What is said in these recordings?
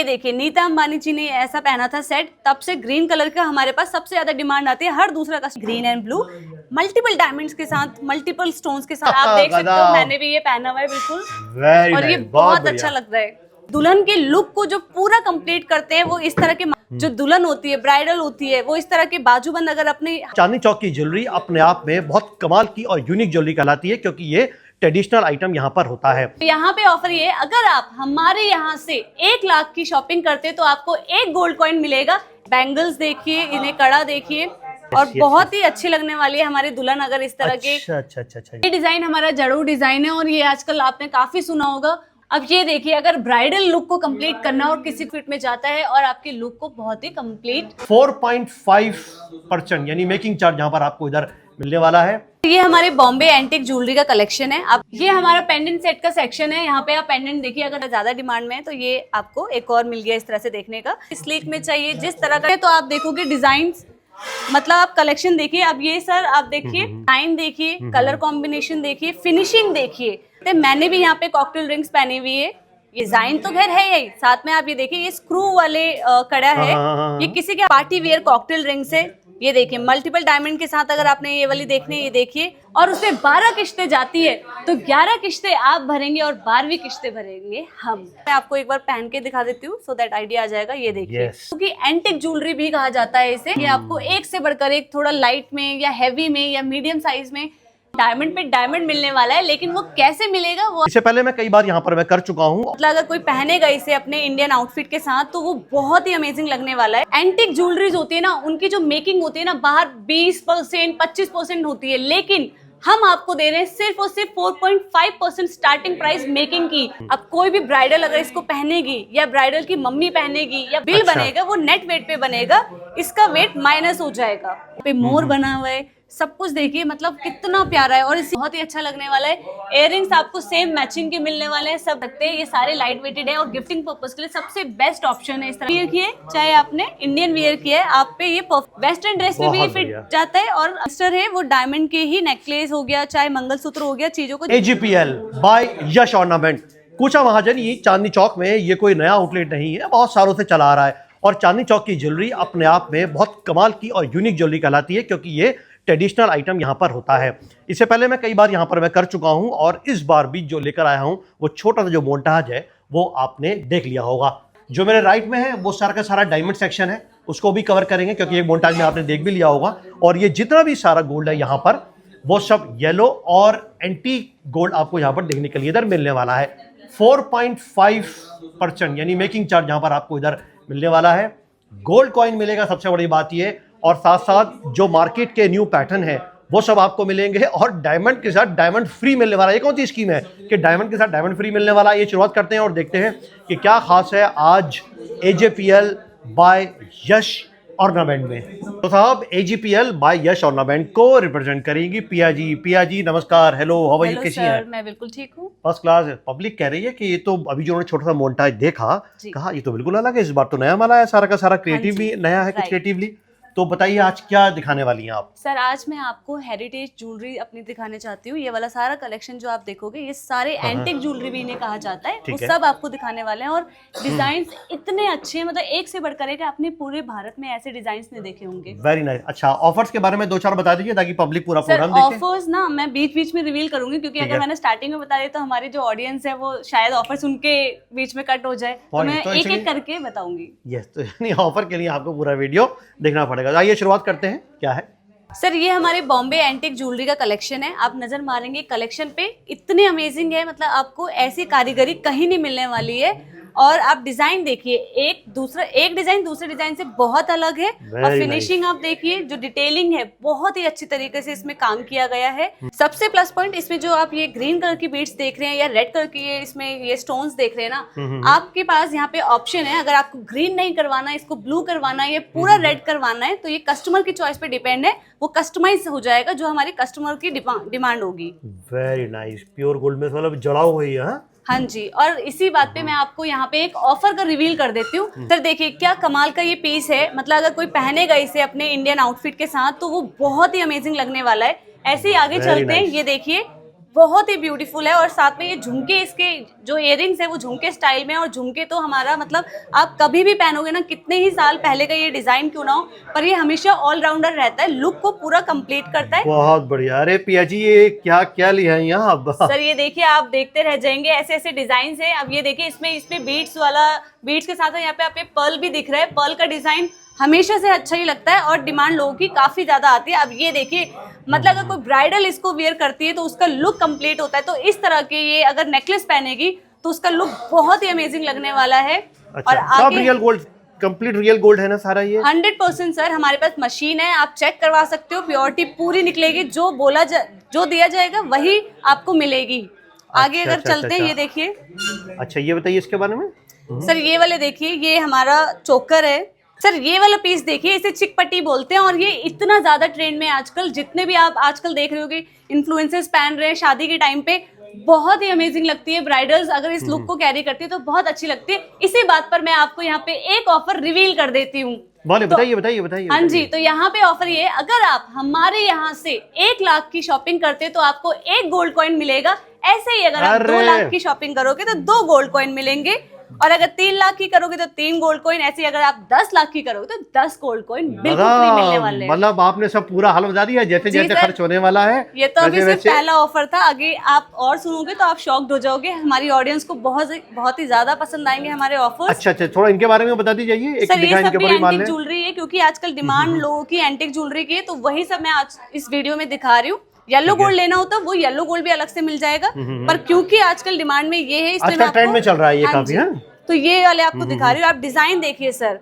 ये देखिए नीता अंबानी जी ने ऐसा पहना था सेट, तब से ग्रीन कलर का हमारे पास सबसे ज्यादा डिमांड आती है। हर दूसरा का green and blue multiple diamonds के साथ, मल्टीपल स्टोन्स के साथ। आप देख सकते हो मैंने भी ये पहना हुआ है बिल्कुल, और ये बहुत अच्छा लग रहा है। दुल्हन के लुक को जो पूरा कंप्लीट करते हैं वो इस तरह के, जो दुल्हन होती है ब्राइडल होती है वो इस तरह के बाजूबंद अगर अपने। चांदनी चौक की ज्वेलरी अपने आप में बहुत कमाल की और यूनिक ज्वेलरी कहलाती है, क्योंकि ये ट्रेडिशनल आइटम यहाँ पर होता है। यहाँ पे ऑफर ये है, अगर आप हमारे यहाँ से 1 लाख की शॉपिंग करते हैं तो आपको 1 गोल्ड कॉइन मिलेगा। बैंगल्स देखिए, इन्हें कड़ा देखिए, और बहुत ही अच्छी लगने वाली है हमारी दुल्हन अगर इस तरह के। अच्छा। ये डिजाइन हमारा जड़ू डिजाइन है और ये आजकल आपने काफी सुना होगा। अब ये देखिए, अगर ब्राइडल लुक को कंप्लीट करना और किसी फिट में जाता है और आपके लुक को बहुत ही कंप्लीट 4.5% यानी मेकिंग चार्ज यहाँ पर आपको इधर मिलने वाला है। ये हमारे बॉम्बे एंटिक ज्वेलरी का कलेक्शन है। अब ये हमारा पेंडेंट सेट का सेक्शन है। यहाँ पे आप पेंडेंट देखिए, अगर ज्यादा डिमांड में है तो ये आपको एक और मिल गया इस तरह से देखने का। स्लीक में चाहिए जिस तरह का है तो आप देखोगे डिजाइन, मतलब आप कलेक्शन देखिए। अब ये सर आप देखिए, डिजाइन देखिए, कलर कॉम्बिनेशन देखिए, फिनिशिंग देखिए। तो मैंने भी यहाँ पे कॉकटेल रिंग्स पहनी हुई है। ये डिजाइन तो खैर है यही, साथ में आप ये देखिए ये स्क्रू वाले कड़ा है। ये किसी के पार्टी वेयर कॉकटेल रिंग्स है। ये देखिए मल्टीपल डायमंड के साथ अगर आपने ये वाली देखनी है, ये देखिए। और उसमें 12 किश्तें जाती है तो 11 किश्तें आप भरेंगे और 12वीं किश्तें भरेंगे हम। मैं आपको एक बार पहन के दिखा देती हूँ सो दैट आइडिया आ जाएगा। ये देखिए, क्योंकि एंटिक ज्वेलरी भी कहा जाता है इसे। ये आपको एक से बढ़कर एक, थोड़ा लाइट में या हैवी में या मीडियम साइज में डायमंड पे डायमंड मिलने वाला है। लेकिन वो कैसे मिलेगा, वो इससे पहले मैं कई बार यहाँ पर मैं कर चुका हूँ। मतलब अगर कोई पहनेगा इसे अपने इंडियन आउटफिट के साथ तो वो बहुत ही अमेजिंग लगने वाला है। एंटिक ज्वेलरीज होती है ना, उनकी जो मेकिंग होती है ना, बाहर 20% 25% होती है, लेकिन हम आपको दे रहे हैं सिर्फ और सिर्फ 4.5% स्टार्टिंग प्राइस मेकिंग की। अब कोई भी ब्राइडल अगर इसको पहनेगी या ब्राइडल की मम्मी पहनेगी या बिल बनेगा, वो नेट वेट पे बनेगा, इसका वेट माइनस हो जाएगा। पे मोर बना हुआ है, सब कुछ देखिए, मतलब कितना प्यारा है और इसे बहुत ही अच्छा लगने वाला है। इयररिंग्स आपको सेम मैचिंग के मिलने वाले हैं, सब रखते हैं। ये सारे लाइट वेटेड है और गिफ्टिंग पर्पस के लिए सबसे बेस्ट ऑप्शन है। इस तरह की है, चाहे आपने इंडियन वियर किया है, आप पे ये वेस्टर्न ड्रेस में भी फिट जाता है। और अस्टर है वो डायमंड के ही नेकलेस हो गया, चाहे मंगलसूत्र हो गया, चीजों को। AGPL बाय यश ऑर्नामेंट कूचा महाजन, ये चांदनी चौक में ये कोई नया आउटलेट नहीं है, बहुत सालों से चला आ रहा है। और चांदनी चौक की ज्वेलरी अपने आप में बहुत कमाल की और यूनिक ज्वेलरी कहलाती है, क्योंकि ये ट्रेडिशनल आइटम यहाँ पर होता है। इससे पहले मैं कई बार यहाँ पर मैं कर चुका हूँ, और इस बार भी जो लेकर आया हूँ वो छोटा सा जो मोन्टाज है वो आपने देख लिया होगा। जो मेरे राइट में है वो सारा का सारा डायमंड सेक्शन है, उसको भी कवर करेंगे क्योंकि एक मोन्टाज में आपने देख भी लिया होगा। और ये जितना भी सारा गोल्ड है यहाँ पर वो सब येलो और एंटीक गोल्ड आपको यहाँ पर देखने के लिए इधर मिलने वाला है। 4.5% यानी मेकिंग चार्ज यहाँ पर आपको इधर मिलने वाला है। गोल्ड कॉइन मिलेगा, सबसे बड़ी बात ये, और साथ साथ जो मार्केट के न्यू पैटर्न है वो सब आपको मिलेंगे। और डायमंड के साथ डायमंड फ्री मिलने वाला है। ये कौन सी स्कीम है कि डायमंड के साथ डायमंड फ्री मिलने वाला है? ये शुरुआत करते हैं और देखते हैं कि क्या खास है आज AGPL बाय यश ऑर्नामेंट में। तो साहब AGPL बाय यश ऑर्नामेंट को रिप्रेजेंट करेंगी पिया जी। पिया जी नमस्कार, हेलो, हाउ आर यू, कैसी हैं? मैं बिल्कुल ठीक हूँ, फर्स्ट क्लास। पब्लिक कह रही है कि ये तो अभी जो उन्होंने छोटा सा मोन्टाज देखा, कहा ये तो बिल्कुल अलग है, इस बार तो नया माला है, सारा का सारा क्रिएटिव भी नया है, कुछ क्रिएटिवली। तो बताइए आज क्या दिखाने वाली हैं आप? सर आज मैं आपको हेरिटेज ज्वेलरी अपनी दिखाने चाहती हूँ। ये वाला सारा कलेक्शन जो आप देखोगे ये सारे एंटिक ज्वेलरी भी इन्हें कहा जाता है, वो सब आपको दिखाने वाले हैं। और डिजाइन इतने अच्छे हैं, मतलब एक से बढ़कर एक, आपने पूरे भारत में ऐसे डिजाइन नहीं देखे होंगे। Very nice. अच्छा, ऑफर्स के बारे में 2-4 बता दीजिए ताकि पब्लिक पूरा प्रोग्राम देखे। ऑफर्स ना मैं बीच बीच में रिवील करूंगी, क्योंकि अगर मैंने स्टार्टिंग में बता दिया तो हमारी जो ऑडियंस है वो शायद ऑफर्स उनके बीच में कट हो जाए, तो मैं एक एक करके बताऊंगी। यस, तो यानी ऑफर के लिए आपको पूरा वीडियो देखना पड़ेगा। आइए शुरुआत करते हैं, क्या है? सर ये हमारे बॉम्बे एंटिक ज्वेलरी का कलेक्शन है। आप नजर मारेंगे कलेक्शन पे, इतने अमेजिंग है, मतलब आपको ऐसी कारीगरी कहीं नहीं मिलने वाली है। और आप डिजाइन देखिए, एक डिजाइन दूसरे डिजाइन से बहुत अलग है। और फिनिशिंग आप देखिए, जो डिटेलिंग है बहुत ही अच्छी तरीके से इसमें काम किया गया है। सबसे प्लस पॉइंट इसमें जो आप ये ग्रीन कलर की बीड्स देख रहे हैं या रेड कलर की इसमें ये स्टोन्स देख रहे हैं ना, आपके पास यहाँ पे ऑप्शन है। अगर आपको ग्रीन नहीं करवाना, इसको ब्लू करवाना है या पूरा रेड करवाना है, तो ये कस्टमर की चॉइस पे डिपेंड है, वो कस्टमाइज हो जाएगा जो हमारे कस्टमर की डिमांड होगी। Very nice. प्योर गोल्ड में मतलब जड़ा हुआ ही है। हाँ जी, और इसी बात पे मैं आपको यहाँ पे एक ऑफर का रिवील कर देती हूँ। सर देखिए क्या कमाल का ये पीस है, मतलब अगर कोई पहनेगा इसे अपने इंडियन आउटफिट के साथ तो वो बहुत ही अमेजिंग लगने वाला है। ऐसे ही आगे चलते हैं, ये देखिए बहुत ही ब्यूटीफुल है। और साथ में ये झुमके, इसके जो इयररिंग्स है वो झुमके स्टाइल में, और झुमके तो हमारा मतलब आप कभी भी पहनोगे ना, कितने ही साल पहले का ये डिजाइन क्यों ना हो, पर ये हमेशा ऑलराउंडर रहता है, लुक को पूरा कंप्लीट करता है। बहुत बढ़िया। अरे पिया जी ये क्या क्या लिया है यहाँ अब? सर ये देखिए, आप देखते रह जाएंगे, ऐसे ऐसे डिजाइन है। अब ये देखिए, इसमें बीट्स वाला, बीट्स के साथ यहाँ पे आपको पर्ल भी दिख रहा है। पर्ल का डिजाइन हमेशा से अच्छा ही लगता है और डिमांड लोगों की काफी ज्यादा आती है। अब ये देखिए, मतलब अगर कोई ब्राइडल इसको वेयर करती है तो उसका लुक कंप्लीट होता है। तो इस तरह के ये अगर नेकलेस पहनेगी तो उसका लुक बहुत ही अमेजिंग लगने वाला है। अच्छा, और सब आगे real gold, complete real gold है ना सारा ये? 100% सर, हमारे पास मशीन है, आप चेक करवा सकते हो, प्योरिटी पूरी निकलेगी। जो दिया जाएगा वही आपको मिलेगी। आगे अगर चलते हैं, ये देखिए। अच्छा ये बताइए इसके बारे में। सर ये वाले देखिए, ये हमारा चोकर है। सर ये वाला पीस देखिए, इसे चिक पट्टी बोलते हैं और ये इतना ज्यादा ट्रेंड में आजकल, जितने भी आप आजकल देख रहे होगे इन्फ्लुएंसर्स पहन रहे हैं शादी के टाइम पे, बहुत ही अमेजिंग लगती है। ब्राइडल्स अगर इस लुक को कैरी करती है तो बहुत अच्छी लगती है। इसी बात पर मैं आपको यहाँ पे एक ऑफर रिवील कर देती हूँ। बताइए। हाँ जी, तो यहाँ पे ऑफर ये है, अगर आप हमारे यहाँ से 1 लाख की शॉपिंग करते तो आपको 1 गोल्ड कॉइन मिलेगा। ऐसे ही अगर आप 2 लाख की शॉपिंग करोगे तो 2 गोल्ड कॉइन मिलेंगे, और अगर 3 लाख की करोगे तो 3 गोल्ड कॉइन। ऐसे ही अगर आप 10 लाख की करोगे तो 10 गोल्ड कॉइन बिल्कुल फ्री मिलने वाले हैं। मतलब आपने सब पूरा हाल बता दिया, जैसे जैसे खर्च होने वाला है। ये तो अभी सिर्फ पहला ऑफर था, आगे आप और सुनोगे तो आप शॉक्ड हो जाओगे। हमारी ऑडियंस को बहुत ही ज्यादा पसंद आएंगे हमारे ऑफर्स। अच्छा, थोड़ा इनके बारे में बता दीजिए। सर ये सब भी एंटिक ज्वेलरी है, क्योंकि आजकल डिमांड लोगों की एंटिक ज्वेलरी की है, तो वही सब मैं आज इस वीडियो में दिखा रही हूँ। येलो गोल्ड लेना होता वो येलो गोल्ड भी अलग से मिल जाएगा, पर क्योंकि आजकल डिमांड में ये है, इसलिए ट्रेंड में चल रहा है ये काफी। तो ये वाले आपको दिखा रही हूँ। आप डिजाइन देखिए सर,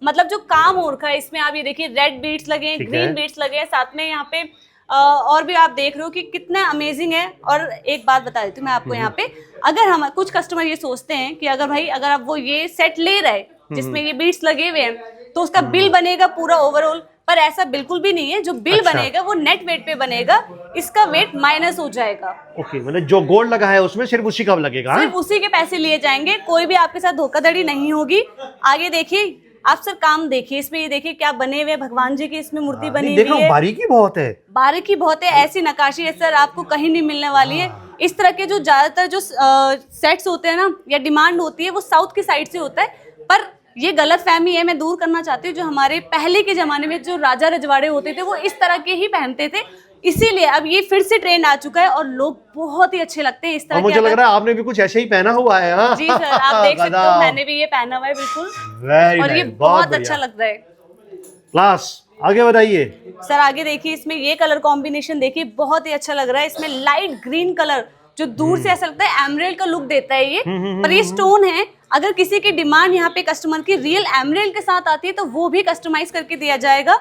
मतलब जो काम हो रखा है इसमें, आप ये देखिए, रेड बीट्स लगे हैं, ग्रीन बीट्स लगे हैं, साथ में यहाँ पे और भी आप देख रहे हो कि कितना अमेजिंग है। और एक बात बता देती हूँ मैं आपको यहाँ पे, अगर हम कुछ कस्टमर ये सोचते हैं कि अगर आप वो ये सेट ले रहे जिसमें ये बीट्स लगे हुए हैं तो उसका बिल बनेगा पूरा ओवरऑल, पर ऐसा बिल्कुल भी नहीं है। जो बिल बनेगा वो नेट वेट पे बनेगा, इसका वेट माइनस हो जाएगा। ओके, मतलब जो गोल्ड लगा है उसमें सिर्फ उसी का लगेगा, सिर्फ उसी के पैसे लिए जाएंगे, कोई भी आपके साथ धोखाधड़ी नहीं होगी। आगे देखिए आप सर, काम देखिए इसमें, ये देखिए क्या बने हुए भगवान जी की इसमें मूर्ति बनी हुई है। बारीकी बहुत है, बारीकी बहुत है। ऐसी नक्काशी है सर आपको कहीं नहीं मिलने वाली है। इस तरह के जो ज्यादातर जो सेट्स होते हैं ना, या डिमांड होती है, वो साउथ की साइड से होता है, पर ये गलत फहमी है, मैं दूर करना चाहती हूँ। जो हमारे पहले के जमाने में जो राजा रजवाड़े होते थे वो इस तरह के ही पहनते थे, इसीलिए अब ये फिर से ट्रेंड आ चुका है और लोग बहुत ही अच्छे लगते हैं इस तरह के। मुझे लग रहा है आपने भी कुछ ऐसे ही पहना हुआ है। हाँ? जी सर, आप देख सकते हो, मैंने भी ये पहना हुआ है बिल्कुल, और ये बहुत अच्छा लग रहा है। क्लास, आगे बताइए सर। आगे देखिए, इसमें ये कलर कॉम्बिनेशन देखिए, बहुत ही अच्छा लग रहा है। इसमें लाइट ग्रीन कलर, जो दूर से ऐसा लगता है एमरेल्ड का लुक देता है ये, पर ये स्टोन है। अगर किसी की डिमांड यहाँ पे कस्टमर की रियल एमरेल्ड के साथ आती है तो वो भी कस्टमाइज करके दिया जाएगा।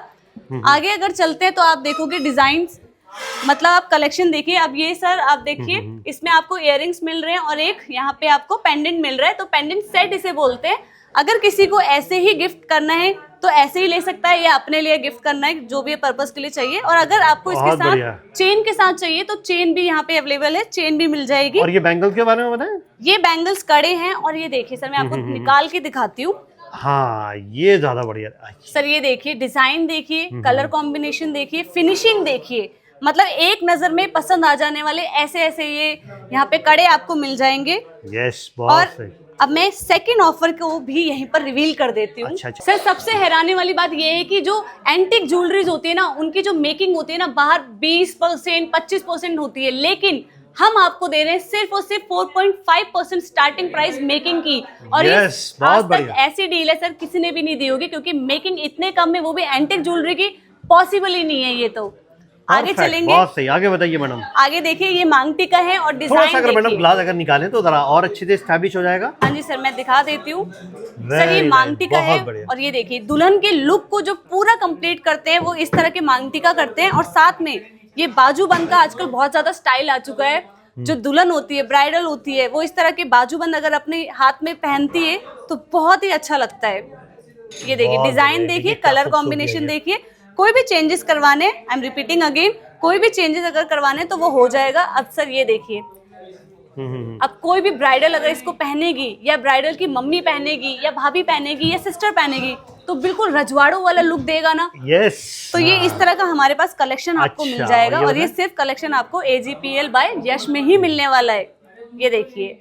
आगे अगर चलते हैं तो आप देखोगे डिजाइन, मतलब आप कलेक्शन देखिए। अब ये सर आप देखिए, इसमें आपको इयररिंग्स मिल रहे हैं और एक यहाँ पे आपको पेंडेंट मिल रहा है, तो पेंडेंट सेट इसे बोलते हैं। अगर किसी को ऐसे ही गिफ्ट करना है तो ऐसे ही ले सकता है, या अपने लिए गिफ्ट करना है, जो भी पर्पस के लिए चाहिए। और अगर आपको इसके साथ चेन के साथ चाहिए तो चेन भी यहाँ पे अवेलेबल है, चेन भी मिल जाएगी। और ये बैंगल्स के बारे में बताएं। ये बैंगल्स कड़े हैं, और ये देखिए सर, मैं आपको निकाल के दिखाती हूँ। हाँ, ये ज्यादा बढ़िया सर। ये देखिए, डिजाइन देखिए, कलर कॉम्बिनेशन देखिए, फिनिशिंग देखिए, मतलब एक नजर में पसंद आ जाने वाले ऐसे ऐसे ये यहाँ पे कड़े आपको मिल जाएंगे। यस, बहुत सही। अब मैं सेकंड ऑफर को भी यहीं पर रिवील कर देती हूँ। अच्छा। सर सबसे हैरानी वाली बात ये है कि जो एंटिक ज्वेलरीज होती है ना, उनकी जो मेकिंग होती है ना, बाहर 20% 25% होती है, लेकिन हम आपको दे रहे हैं सिर्फ और सिर्फ 4.5% स्टार्टिंग प्राइस मेकिंग की। और आज तक ऐसी डील है सर किसी ने भी नहीं दी होगी, क्योंकि मेकिंग इतने कम में, वो भी एंटिक ज्वेलरी की, पॉसिबल ही नहीं है ये तो। आगे चलेंगे, बहुत सही, आगे बताइए मैडम। आगे देखिए, ये मांगटी का है और डिजाइन अगर मैडम ग्लास अगर निकालें तो जरा और अच्छे से एस्टैब्लिश हो जाएगा। हाँ जी सर, मैं दिखा देती हूँ। सर ये मांगटी का है, और ये देखिए दुल्हन के लुक को जो पूरा कंप्लीट करते हैं वो इस तरह के मांगटी का करते हैं। और साथ में ये बाजूबंद का आजकल बहुत ज्यादा स्टाइल आ चुका है। जो दुल्हन होती है, ब्राइडल होती है, वो इस तरह के बाजूबंद अगर अपने हाथ में पहनती है तो बहुत ही अच्छा लगता है। ये देखिए, डिजाइन देखिए, कलर कॉम्बिनेशन देखिए। कोई भी चेंजेस करवाने, आई एम रिपीटिंग अगेन, कोई भी चेंजेस अगर करवाने तो वो हो जाएगा। अब सर ये देखिए, अब कोई भी ब्राइडल अगर इसको पहनेगी या ब्राइडल की मम्मी पहनेगी या भाभी पहनेगी या सिस्टर पहनेगी तो बिल्कुल रजवाड़ों वाला लुक देगा ना। यस। तो ये इस तरह का हमारे पास कलेक्शन आपको मिल अच्छा, जाएगा और और ये सिर्फ कलेक्शन आपको AGPL बाय यश में ही मिलने वाला है। ये देखिए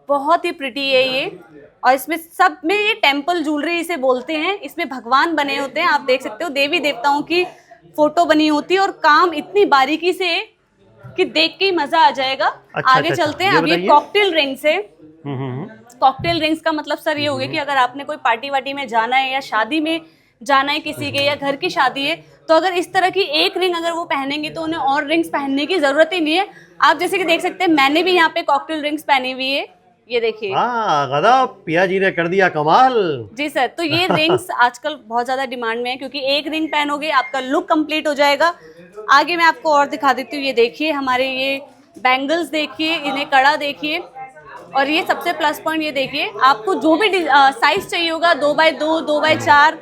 बहुत ही प्रिटी है ये, और इसमें सब में ये टेम्पल ज्वेलरी इसे बोलते हैं। इसमें भगवान बने होते हैं, आप देख सकते हो देवी देवताओं की फोटो बनी होती है और काम इतनी बारीकी से कि देख के ही मजा आ जाएगा। आगे चलते हैं। अब ये कॉकटेल रिंग्स है। कॉकटेल रिंग्स का मतलब सर ये हो गया कि अगर आपने कोई पार्टी वार्टी में जाना है या शादी में जाना है किसी के या घर की शादी है, तो अगर इस तरह की एक रिंग अगर वो पहनेंगे तो उन्हें और रिंग्स पहनने की जरूरत ही नहीं है। आप जैसे कि देख सकते हैं मैंने भी यहाँ पे कॉकटेल रिंग्स पहनी हुई है, ये देखिए। गदा पिया जी ने कर दिया कमाल। जी सर, तो ये रिंग्स आजकल बहुत ज्यादा डिमांड में है क्योंकि एक रिंग पहनोगे आपका लुक कंप्लीट हो जाएगा। आगे मैं आपको और दिखा देती हूँ। ये देखिए हमारे ये बैंगल्स देखिए, इन्हें कड़ा देखिए, और ये सबसे प्लस पॉइंट ये देखिए आपको जो भी साइज चाहिए होगा 2x2, 2x4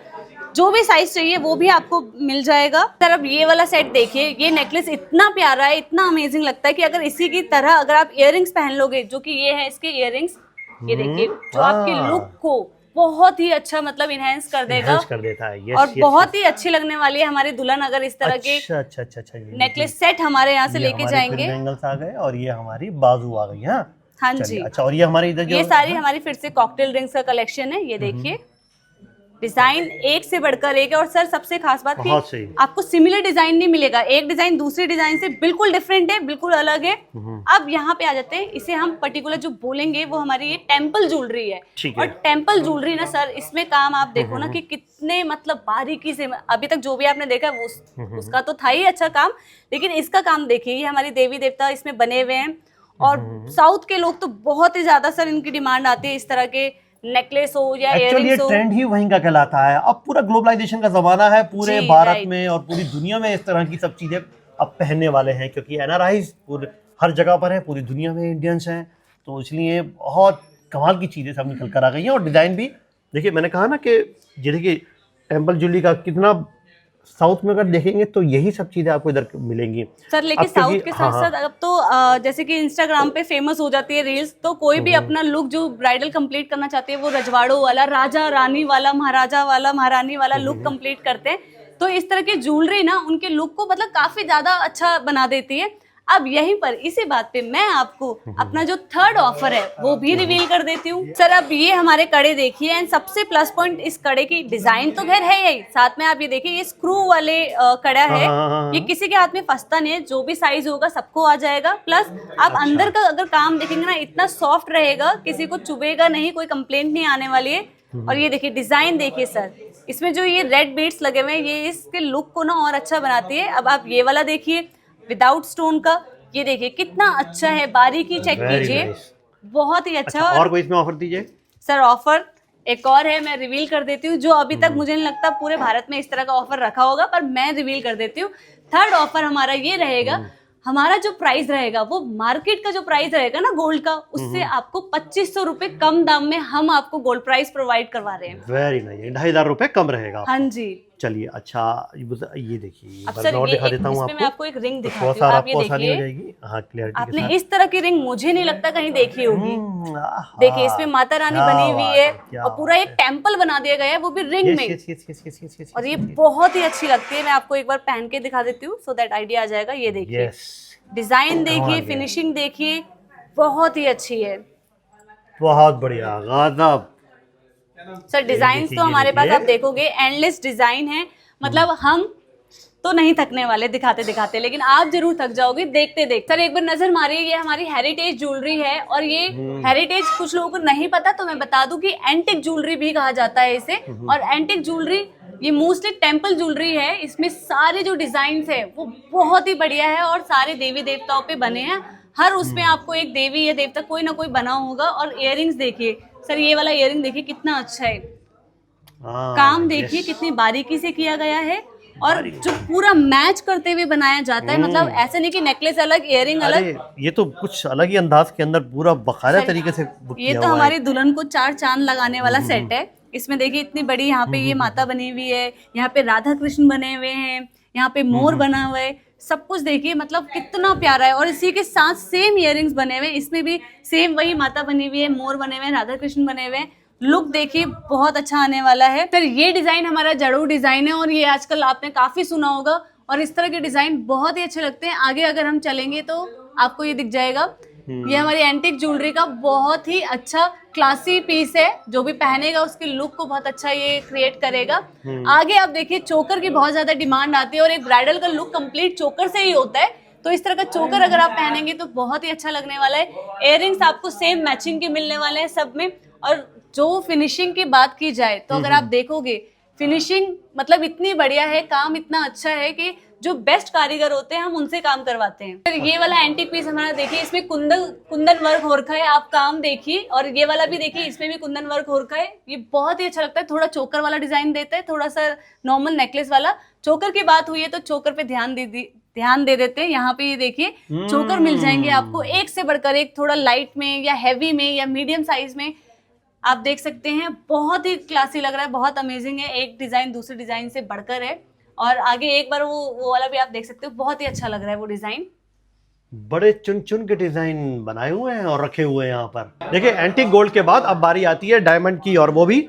जो भी साइज चाहिए वो भी आपको मिल जाएगा। सर अब ये वाला सेट देखिए, ये नेकलेस इतना प्यारा है, इतना अमेजिंग लगता है कि अगर इसी की तरह अगर आप इयररिंग्स पहन लोगे, जो कि ये है इसके इयररिंग्स, ये देखिए जो आपके लुक को बहुत ही अच्छा मतलब इनहेंस कर देगा, कर देता है। और बहुत ही अच्छी लगने वाली है हमारी दुल्हन अगर इस तरह के अच्छा नेकलेस सेट हमारे यहाँ से लेके जाएंगे। बैंगल्स आ गए और ये हमारी बाजू आ गई। हाँ जी। अच्छा, और ये हमारे इधर ये सारी हमारी फिर से कॉकटेल रिंग्स का कलेक्शन है। ये देखिए डिजाइन एक से बढ़कर एक है, और सर सबसे खास बात कि आपको सिमिलर डिजाइन नहीं मिलेगा। एक डिजाइन दूसरी डिजाइन से बिल्कुल डिफरेंट है, बिल्कुल अलग है। अब यहाँ पे आ जाते हैं, इसे हम पर्टिकुलर जो बोलेंगे वो हमारी ये टेम्पल ज्वेलरी है। और टेम्पल ज्वेलरी ना सर, इसमें काम आप देखो ना कि कितने मतलब बारीकी से, अभी तक जो भी आपने देखा वो उसका तो था ही अच्छा काम, लेकिन इसका काम देखिए। ये हमारी देवी देवता इसमें बने हुए हैं, और साउथ के लोग तो बहुत ही ज्यादा सर इनकी डिमांड आती है इस तरह के नेकलेस हो या इयररिंग्स हो। ट्रेंड ही वहीं का कहलाता है। अब पूरा ग्लोबलाइजेशन का जमाना है, पूरे भारत में और पूरी दुनिया में इस तरह की सब चीजें अब पहनने वाले हैं, क्योंकि एनआरआईज हर जगह पर है, पूरी दुनिया में इंडियंस हैं, तो इसलिए बहुत कमाल की चीजें सब निकल कर आ गई हैं। और डिजाइन भी देखिए, मैंने कहा ना कि ये देखिए टेम्पल ज्वेलरी का कितना, साउथ में अगर देखेंगे तो यही सब चीजें आपको इधर मिलेंगी सर। लेकिन साउथ के साथ साथ अब तो जैसे कि इंस्टाग्राम पे फेमस हो जाती है रील्स, तो कोई भी अपना लुक जो ब्राइडल कंप्लीट करना चाहते हैं वो रजवाड़ों वाला, राजा रानी वाला, महाराजा वाला, महारानी वाला लुक कंप्लीट करते हैं। तो इस तरह की ज्वेलरी ना उनके लुक को मतलब काफी ज्यादा अच्छा बना देती है। अब यहीं पर इसी बात पे मैं आपको अपना जो थर्ड ऑफर है वो भी रिवील कर देती हूँ। सर अब ये हमारे कड़े देखिए, एंड सबसे प्लस पॉइंट इस कड़े की डिजाइन तो खैर है यही, साथ में आप ये देखिए ये स्क्रू वाले कड़ा है। ये किसी के हाथ में फंसता नहीं है, जो भी साइज होगा सबको आ जाएगा। प्लस आप अंदर का अगर काम देखेंगे ना, इतना सॉफ्ट रहेगा, किसी को चुभेगा नहीं, कोई कंप्लेंट नहीं आने वाली है। और ये देखिए डिजाइन देखिए सर, इसमें जो ये रेड बीड्स लगे हुए हैं ये इसके लुक को ना और अच्छा बनाती है। अब आप ये वाला देखिए विदाउट स्टोन का, ये देखिए कितना अच्छा है, बारीकी चेक कीजिए, बहुत ही अच्छा। और कोई इसमें ऑफर दीजिए सर। ऑफर एक और है, मैं रिवील कर देती हूँ, जो अभी तक मुझे नहीं लगता पूरे भारत में इस तरह का ऑफर रखा होगा, पर मैं रिवील कर देती हूँ। थर्ड ऑफर हमारा ये रहेगा, हमारा जो प्राइस रहेगा वो मार्केट का जो प्राइस रहेगा ना गोल्ड का, उससे आपको 2500 रुपए कम दाम में हम आपको गोल्ड प्राइस प्रोवाइड करवा रहे हैं। वेरी नाइस, 2500 रुपए कम रहेगा। हाँ जी। चलिए अच्छा, ये देखिए अब सर और दिखा देता हूँ आपको। मैं आपको एक रिंग दिखाती हूँ, आप ये देखिए। हाँ, क्लियरिटी आपने इस तरह की रिंग मुझे नहीं लगता कहीं देखी होगी। देखिए इसमें माता रानी बनी हुई है और पूरा एक टेम्पल बना दिया गया है, वो भी रिंग में। और ये बहुत ही अच्छी लगती है। मैं आपको एक बार पहन के दिखा देती हूँ सो दैट आइडिया आ जाएगा। ये देखिए डिजाइन देखिए, फिनिशिंग देखिए, बहुत ही अच्छी है, बहुत बढ़िया। गाजब सर। डिजाइन तो हमारे पास आप देखोगे एंडलेस डिजाइन है, मतलब हम तो नहीं थकने वाले दिखाते दिखाते, लेकिन आप जरूर थक जाओगे देखते देखते। सर एक बार नजर मारिए, ये हमारी हेरिटेज ज्वेलरी है, और ये हेरिटेज कुछ लोगों को नहीं पता तो मैं बता दूं कि एंटिक ज्वेलरी भी कहा जाता है इसे। और एंटिक ज्वेलरी ये मोस्टली टेम्पल ज्वेलरी है, इसमें सारे जो डिजाइन है वो बहुत ही बढ़िया है, और सारे देवी देवताओं पे बने हैं। हर उसमें आपको एक देवी या देवता कोई ना कोई बना होगा। और इयररिंग्स देखिए सर, ये वाला इयररिंग देखिए कितना अच्छा है, काम देखिए कितनी बारीकी से किया गया है, और जो पूरा मैच करते हुए बनाया जाता है। मतलब ऐसे नहीं कि नेकलेस अलग इयररिंग अलग, ये तो कुछ अलग ही अंदाज के अंदर पूरा बकायदा तरीके से ये तो हमारी दुल्हन को 4 चांद लगाने वाला सेट है। इसमें देखिए इतनी बड़ी यहाँ पे ये माता बनी हुई है, यहाँ पे राधा कृष्ण बने हुए हैं, यहाँ पे मोर बना हुआ है, सब कुछ देखिए मतलब कितना प्यारा है। और इसी के साथ सेम इयररिंग्स बने हुए हैं, इसमें भी सेम वही माता बनी हुई है, मोर बने हुए हैं, राधा कृष्ण बने हुए हैं। लुक देखिए बहुत अच्छा आने वाला है। फिर ये डिजाइन हमारा जड़ू डिजाइन है और ये आजकल आपने काफी सुना होगा और इस तरह के डिजाइन बहुत ही अच्छे लगते हैं। आगे अगर हम चलेंगे तो आपको ये दिख जाएगा। ये हमारी एंटिक ज्वेलरी का बहुत ही अच्छा क्लासी पीस है, जो भी पहनेगा उसके लुक को बहुत अच्छा ये क्रिएट करेगा। आगे आप देखिए चोकर की बहुत ज्यादा डिमांड आती है और एक ब्राइडल का लुक कंप्लीट चोकर से ही होता है, तो इस तरह का चोकर अगर आप पहनेंगे तो बहुत ही अच्छा लगने वाला है। इयररिंग्स आपको सेम मैचिंग के मिलने वाले हैं सब में। और जो फिनिशिंग की बात की जाए तो अगर आप देखोगे फिनिशिंग मतलब इतनी बढ़िया है, काम इतना अच्छा है कि जो बेस्ट कारीगर होते हैं हम उनसे काम करवाते हैं। फिर ये वाला एंटीक पीस हमारा देखिए, इसमें कुंदन वर्क हो रखा है, आप काम देखिए। और ये वाला भी देखिए, इसमें भी कुंदन वर्क हो रखा है, ये बहुत ही अच्छा लगता है। थोड़ा चोकर वाला डिजाइन देता है, थोड़ा सा नॉर्मल नेकलेस वाला। चोकर की बात हुई है तो चोकर पे ध्यान दे देते हैं। यहाँ पे ये देखिए चोकर मिल जाएंगे आपको एक से बढ़कर एक, थोड़ा लाइट में या हैवी में या मीडियम साइज में आप देख सकते हैं। बहुत ही क्लासी लग रहा है, बहुत अमेजिंग है, एक डिजाइन दूसरे डिजाइन से बढ़कर है। और आगे एक बार वो वाला भी आप देख सकते हो, बहुत ही अच्छा लग रहा है वो डिजाइन। बड़े चुन चुन के डिजाइन बनाए हुए हैं और रखे हुए हैं यहाँ पर। देखिए एंटीक गोल्ड के बाद अब बारी आती है डायमंड की, और वो भी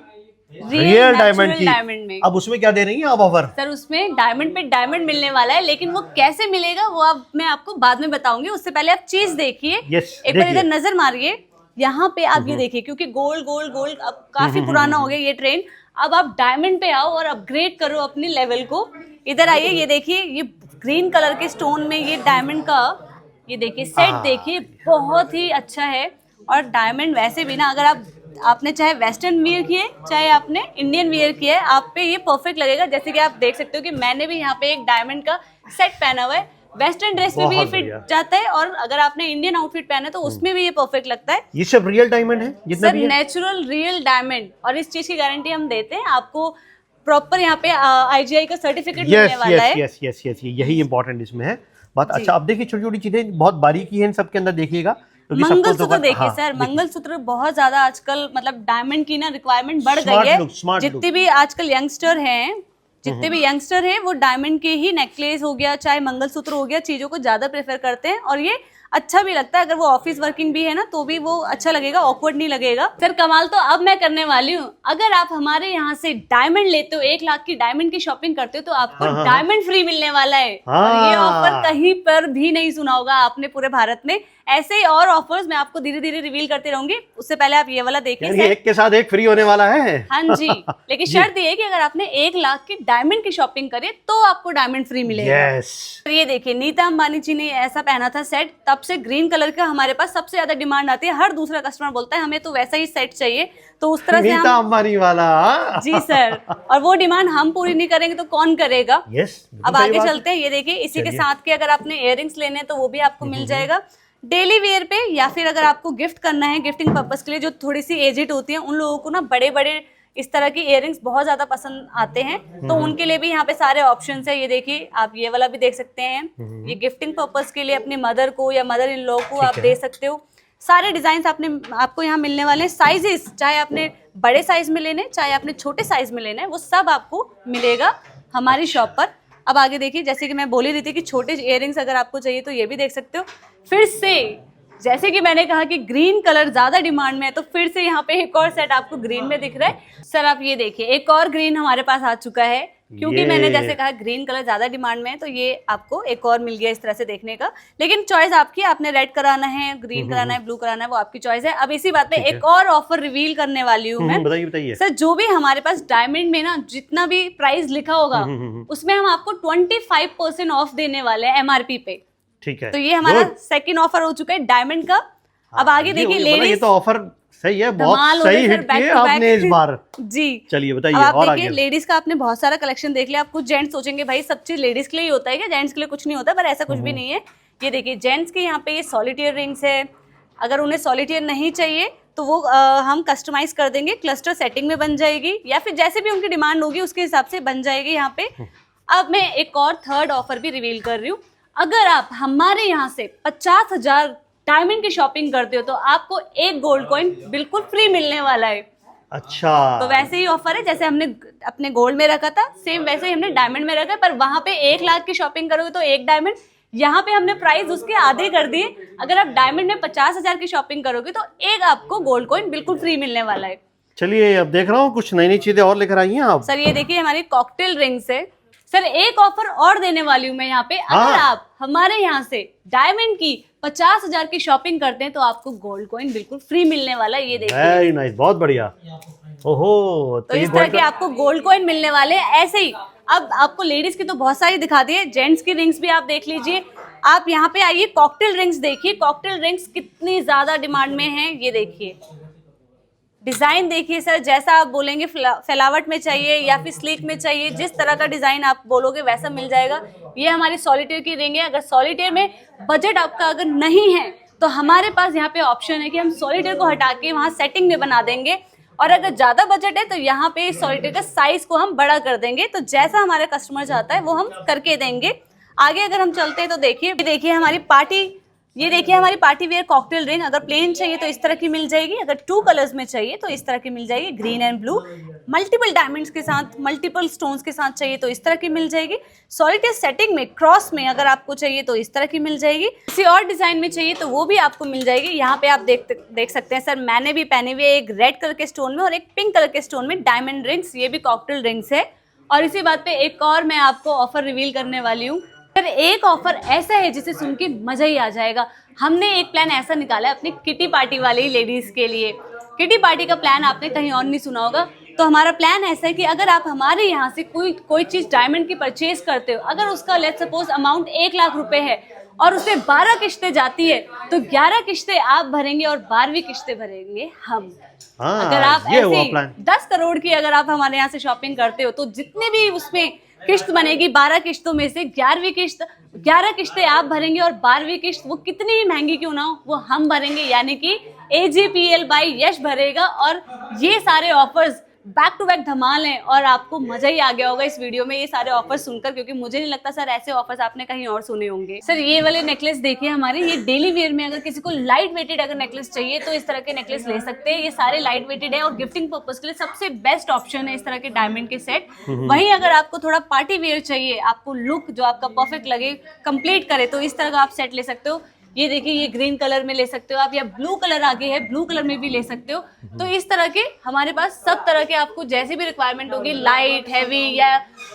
रियल डायमंड की। डायमंड में अब उसमें क्या दे रही हैं आप ऑफर? सर उसमें डायमंड पे डायमंड मिलने वाला है, लेकिन वो कैसे मिलेगा वो अब मैं आपको बाद में बताऊंगी। उससे पहले आप चीज देखिए। एक बार इधर नजर मारिए, यहाँ पे आप ये देखिए, क्योंकि गोल्ड गोल्ड गोल्ड अब काफी पुराना हो गया ये ट्रेंड। अब आप डायमंड पे आओ और अपग्रेड करो अपनी लेवल को। इधर आइए, ये देखिए, ये ग्रीन कलर के स्टोन में ये डायमंड का ये देखिए सेट देखिए, बहुत ही अच्छा है। और डायमंड वैसे भी ना, अगर आपने चाहे वेस्टर्न वियर किए चाहे आपने इंडियन वियर किया है, आप पे ये परफेक्ट लगेगा। जैसे कि आप देख सकते हो कि मैंने भी यहाँ पे एक डायमंड का सेट पहना हुआ है। वेस्टर्न ड्रेस में भी ये फिट जाता है और अगर आपने इंडियन आउटफिट पहना है तो उसमें भी ये परफेक्ट लगता है। ये सब रियल डायमंड है जितना भी है? नेचुरल रियल डायमंड, और इस चीज की गारंटी हम देते हैं आपको। प्रॉपर यहाँ पे IGI का सर्टिफिकेट मिलने वाला है। यस यही इंपॉर्टेंट इसमें है बात। अच्छा अब देखिए छोटी छोटी चीजें बहुत बारीकी है इन सब के अंदर, देखिएगा। मंगलसूत्र देखिए सर, मंगलसूत्र बहुत ज्यादा आजकल मतलब डायमंड की ना रिक्वायरमेंट बढ़ गई है। जितने भी आजकल यंगस्टर हैं, जितने भी यंगस्टर हैं वो डायमंड के ही नेकलेस हो गया चाहे मंगलसूत्र हो गया चीजों को ज्यादा प्रेफर करते हैं। और ये अच्छा भी लगता है, अगर वो ऑफिस वर्किंग भी है ना तो भी वो अच्छा लगेगा, ऑकवर्ड नहीं लगेगा। सर कमाल तो अब मैं करने वाली हूँ। अगर आप हमारे यहाँ से डायमंड लेते हो, 1 लाख की डायमंड की शॉपिंग करते हो तो आपको डायमंड फ्री मिलने वाला है। और ये ऑफर कहीं पर भी नहीं सुना होगा आपने पूरे भारत में। ऐसे ही और ऑफर्स मैं आपको धीरे धीरे रिवील करते रहूंगी। उससे पहले आप ये वाला देखिए, एक के साथ एक फ्री होने वाला है। हाँ जी, लेकिन शर्त ये है कि अगर आपने 1 लाख की डायमंड की शॉपिंग करी तो आपको डायमंड फ्री मिलेगा। तो ये देखिए नीता अंबानी जी ने ऐसा पहना था सेट, तब से ग्रीन कलर का हमारे पास सबसे ज्यादा डिमांड आती है। हर दूसरा कस्टमर बोलता है हमें तो वैसा ही सेट चाहिए, तो उस तरह से नीता अंबानी वाला। जी सर, और वो डिमांड हम पूरी नहीं करेंगे तो कौन करेगा? अब आगे चलते हैं। ये देखिए इसी के साथ के अगर आपने इयररिंग्स लेने हैं तो वो भी आपको मिल जाएगा डेली वेयर पे, या फिर अगर आपको गिफ्ट करना है गिफ्टिंग पर्पस के लिए, जो थोड़ी सी एजेड होती है उन लोगों को ना बड़े बड़े इस तरह की इयररिंग्स बहुत ज्यादा पसंद आते हैं, तो उनके लिए भी यहाँ पे सारे ऑप्शंस है। ये देखिए आप ये वाला भी देख सकते हैं, ये गिफ्टिंग पर्पस के लिए अपनी मदर को या मदर इन लॉ को आप दे सकते हो। सारे डिजाइन आपको यहाँ मिलने वाले हैं। साइजेस चाहे आपने बड़े साइज में लेने चाहे आपने छोटे साइज में लेना है, वो सब आपको मिलेगा हमारी शॉप पर। अब आगे देखिए, जैसे कि मैं बोल ही रही थी कि छोटे इयररिंग्स अगर आपको चाहिए तो ये भी देख सकते हो। फिर से जैसे कि मैंने कहा कि ग्रीन कलर ज्यादा डिमांड में है, तो फिर से यहाँ पे एक और सेट आपको ग्रीन में दिख रहा है। सर आप ये देखिए एक और ग्रीन हमारे पास आ चुका है, क्योंकि मैंने जैसे कहा ग्रीन कलर ज्यादा डिमांड में है, तो ये आपको एक और मिल गया इस तरह से देखने का। लेकिन चॉइस आपकी, आपने रेड कराना है, ग्रीन कराना है, ब्लू कराना है, वो आपकी चॉइस है। अब इसी बात पे एक और ऑफर रिवील करने वाली हूँ मैं। बताइए सर जो भी हमारे पास डायमंड में ना जितना भी प्राइस लिखा होगा उसमें हम आपको 25% ऑफ देने वाले हैं MRP पे। ठीक है, तो ये हमारा सेकंड ऑफर हो चुका है डायमंड का। अब आगे देखिए लेडीज, ये तो ऑफर सही है, बहुत सही हिट किए आपने इस बार। जी चलिए बताइए। और आगे लेडीज का आपने बहुत सारा कलेक्शन देख लिया। आप कुछ जेंट्स सोचेंगे भाई सब चीज लेडीज के लिए ही होता है क्या, जेंट्स के लिए कुछ नहीं होता, पर ऐसा कुछ भी नहीं है। ये देखिए जेंट्स के यहाँ पे ये सॉलिटेयर रिंग्स है। अगर उन्हें सॉलिटेयर नहीं चाहिए तो वो हम कस्टमाइज कर देंगे, क्लस्टर सेटिंग में बन जाएगी, या फिर जैसे भी उनकी डिमांड होगी उसके हिसाब से बन जाएगी यहाँ पे। अब मैं एक और थर्ड ऑफर भी रिवील कर रही हूँ। अगर आप हमारे यहाँ से 50,000 डायमंड की शॉपिंग करते हो तो आपको एक गोल्ड कॉइन बिल्कुल फ्री मिलने वाला है। अच्छा, तो वैसे ही ऑफर है, जैसे हमने अपने गोल्ड में रखा था सेम वैसे ही हमने डायमंड में रखा है, पर वहां पे 1 लाख की शॉपिंग करोगे तो 1 डायमंड, यहाँ पे हमने प्राइस उसके आधे कर दिए। अगर आप डायमंड में 50,000 की शॉपिंग करोगे तो एक आपको गोल्ड कॉइन बिल्कुल फ्री मिलने वाला है। चलिए अब देख रहा हूँ कुछ नई नई चीजें और लेकर आई हैं आप। सर ये देखिए हमारी कॉकटेल रिंग्स है। सर एक ऑफर और देने वाली हूँ मैं यहाँ पे, अगर आप हमारे यहाँ से डायमंड की 50,000 की शॉपिंग करते हैं तो आपको गोल्ड कॉइन बिल्कुल फ्री मिलने वाला है। ये देखिए वेरी नाइस, बहुत बढ़िया। ओहो, तो इस तरह के आपको गोल्ड कॉइन मिलने वाले हैं। ऐसे ही अब आपको लेडीज की तो बहुत सारी दिखा दी है, जेंट्स की रिंग्स भी आप देख लीजिए। आप यहाँ पे आइए, कॉकटेल रिंग्स देखिए, कॉकटेल रिंग्स कितनी ज्यादा डिमांड में है। ये देखिए डिजाइन देखिए सर, जैसा आप बोलेंगे फैलावट में चाहिए या फिर स्लीक में चाहिए, जिस तरह का डिजाइन आप बोलोगे वैसा मिल जाएगा। ये हमारी सॉलिटेयर की रिंग है। अगर सॉलिटेयर में बजट आपका अगर नहीं है तो हमारे पास यहाँ पे ऑप्शन है कि हम सॉलिटेयर को हटा के वहाँ सेटिंग में बना देंगे, और अगर ज्यादा बजट है तो यहाँ पे सॉलिटेयर का साइज को हम बड़ा कर देंगे। तो जैसा हमारा कस्टमर चाहता है वो हम करके देंगे। आगे अगर हम चलते हैं तो देखिए हमारी पार्टी, ये देखिए हमारी पार्टी वेयर कॉकटेल रिंग। अगर प्लेन चाहिए तो इस तरह की मिल जाएगी, अगर 2 कलर्स में चाहिए तो इस तरह की मिल जाएगी, green and blue. Multiple diamonds के साथ, मल्टीपल स्टोन्स के साथ चाहिए तो इस तरह की मिल जाएगी। सॉलिटेयर सेटिंग में क्रॉस में अगर आपको चाहिए तो इस तरह की मिल जाएगी। किसी और डिजाइन में चाहिए तो वो भी आपको मिल जाएगी। यहाँ पे आप देख सकते हैं सर, मैंने भी पहने हुए एक रेड कलर के स्टोन में और एक पिंक कलर के स्टोन में डायमंड रिंग्स, ये भी कॉकटेल रिंग्स है। और इसी बात पे एक और मैं आपको ऑफर रिवील करने वाली हूँ। सर एक ऑफर ऐसा है जिसे सुन के मजा ही आ जाएगा। हमने एक प्लान ऐसा निकाला है अपनी किटी पार्टी वाली लेडीज के लिए। किटी पार्टी का प्लान आपने कहीं और नहीं सुना होगा। तो हमारा प्लान ऐसा है कि अगर आप हमारे यहाँ से कोई चीज डायमंड की परचेज करते हो, अगर उसका लेट्स सपोज अमाउंट 1 लाख रुपए है और उससे 12 किस्तें जाती है तो 11 किस्तें आप भरेंगे और 12वीं किस्तें भरेंगे हम। अगर आप ऐसे 10 करोड़ की अगर आप हमारे यहाँ से शॉपिंग करते हो तो जितने भी उसमें किस्त बनेगी 12 किस्तों में से 11 किस्तें आप भरेंगे और 12वीं किस्त वो कितनी ही महंगी क्यों ना हो वो हम भरेंगे, यानी कि AGPL बाय यश भरेगा। और ये सारे ऑफर्स बैक टू बैक धमाल हैं और आपको मजा ही आ गया होगा इस वीडियो में ये सारे ऑफर्स सुनकर, क्योंकि मुझे नहीं लगता सर ऐसे ऑफर्स आपने कहीं और सुने होंगे। सर ये वाले नेकलेस देखिए हमारे, ये डेली वेयर में अगर किसी को लाइट वेटेड अगर नेकलेस चाहिए तो इस तरह के नेकलेस ले सकते हैं। ये सारे लाइट वेटेड है और गिफ्टिंग पर्पज के लिए सबसे बेस्ट ऑप्शन है इस तरह के डायमंड के सेट। वहीं अगर आपको थोड़ा पार्टी वेयर चाहिए, आपको लुक जो आपका परफेक्ट लगे, कंप्लीट करे, तो इस तरह का आप सेट ले सकते हो। ये देखिए ये ग्रीन कलर में ले सकते हो आप, या ब्लू कलर आगे है ब्लू कलर में भी ले सकते हो। तो इस तरह के हमारे पास सब तरह के आपको जैसे भी रिक्वायरमेंट होगी, लाइट, हैवी या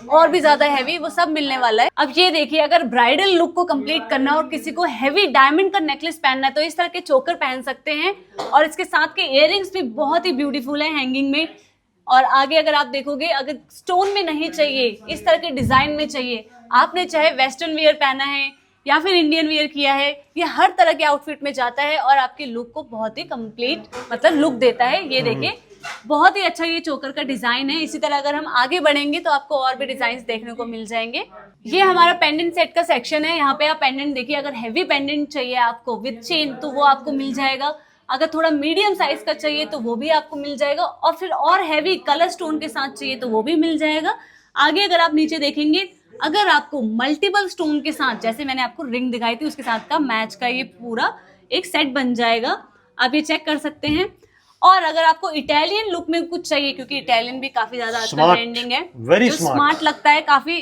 और भी ज्यादा हैवी, वो सब मिलने वाला है। अब ये देखिए अगर ब्राइडल लुक को कंप्लीट करना है और किसी को हैवी डायमंड का नेकलेस पहनना है तो इस तरह के चोकर पहन सकते हैं। और इसके साथ के इयररिंग्स भी बहुत ही ब्यूटीफुल है हैंगिंग में। और आगे अगर आप देखोगे, अगर स्टोन में नहीं चाहिए, इस तरह के डिजाइन में चाहिए, आपने चाहे वेस्टर्न वियर पहना है या फिर इंडियन वियर किया है, ये हर तरह के आउटफिट में जाता है और आपके लुक को बहुत ही कंप्लीट मतलब लुक देता है। ये देखिए बहुत ही अच्छा ये चोकर का डिजाइन है। इसी तरह अगर हम आगे बढ़ेंगे तो आपको और भी डिजाइन देखने को मिल जाएंगे। ये हमारा पेंडेंट सेट का सेक्शन है। यहाँ पे आप पेंडेंट देखिए, अगर हैवी पेंडेंट चाहिए आपको विद चेन तो वो आपको मिल जाएगा। अगर थोड़ा मीडियम साइज का चाहिए तो वो भी आपको मिल जाएगा, और फिर और हैवी कलर स्टोन के साथ चाहिए तो वो भी मिल जाएगा। आगे अगर आप नीचे देखेंगे, अगर आपको मल्टीपल स्टोन के साथ, जैसे मैंने आपको रिंग दिखाई थी उसके साथ का मैच का ये पूरा एक सेट बन जाएगा, आप ये चेक कर सकते हैं। और अगर आपको इटालियन लुक में कुछ चाहिए, क्योंकि इटालियन भी काफी ज्यादा आजकल ट्रेंडिंग है, जो स्मार्ट लगता है, काफी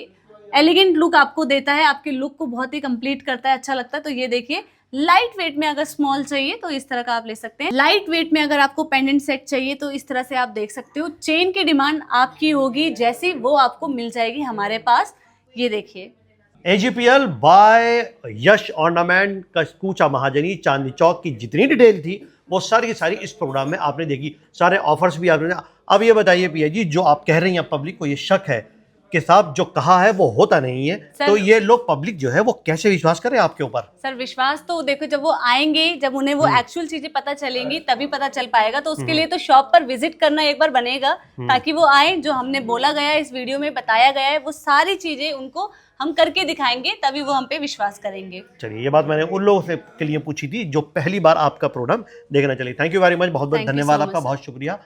एलिगेंट लुक आपको देता है, आपके लुक को बहुत ही कंप्लीट करता है, अच्छा लगता है। तो ये देखिए लाइट वेट में अगर स्मॉल चाहिए तो इस तरह का आप ले सकते हैं। लाइट वेट में अगर आपको पेंडेंट सेट चाहिए तो इस तरह से आप देख सकते हो। चेन की डिमांड आपकी होगी जैसी, वो आपको मिल जाएगी हमारे पास। ये देखिए AGPL बाय यश ऑर्नामेंट का कूचा महाजनी चांदनी चौक की जितनी डिटेल थी वो सारी की सारी इस प्रोग्राम में आपने देखी, सारे ऑफर्स भी आपने। अब ये बताइए पिया जी, जो आप कह रही हैं पब्लिक को ये शक है कि साहब जो कहा है वो होता नहीं है, तो ये लोग पब्लिक जो है वो कैसे विश्वास करें आपके ऊपर? सर विश्वास तो देखो, जब वो आएंगे, जब उन्हें वो एक्चुअल चीजें पता चलेंगी तभी पता चल पाएगा। तो उसके लिए तो शॉप पर विजिट करना एक बार बनेगा, ताकि वो आए, जो हमने बोला गया है इस वीडियो में बताया गया है वो सारी चीजें उनको हम करके दिखाएंगे, तभी वो हम पे विश्वास करेंगे। चलिए, ये बात मैंने उन लोगों से के लिए पूछी थी जो पहली बार आपका प्रोग्राम देखना चलिए। थैंक यू वेरी मच, बहुत बहुत धन्यवाद आपका, बहुत शुक्रिया।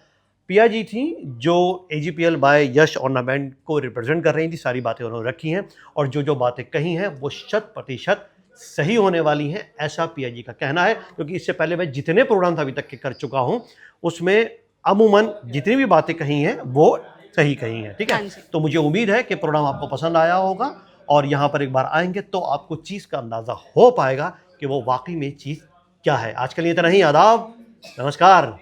पिया जी थी जो AGPL बाय यश ऑर्नामेंट को रिप्रेजेंट कर रही थी, सारी बातें उन्होंने रखी हैं और जो बातें कही हैं वो 100% सही होने वाली हैं, ऐसा पिया जी का कहना है। क्योंकि इससे पहले मैं जितने प्रोग्राम अभी तक के कर चुका हूं उसमें अमूमन जितनी भी बातें कही हैं वो सही कही हैं, ठीक हाँ है। जी। तो मुझे उम्मीद है कि प्रोग्राम आपको पसंद आया होगा और यहाँ पर एक बार आएंगे तो आपको चीज़ का अंदाज़ा हो पाएगा कि वो वाकई में चीज़ क्या है। आज के लिए इतना ही, आदाब, नमस्कार।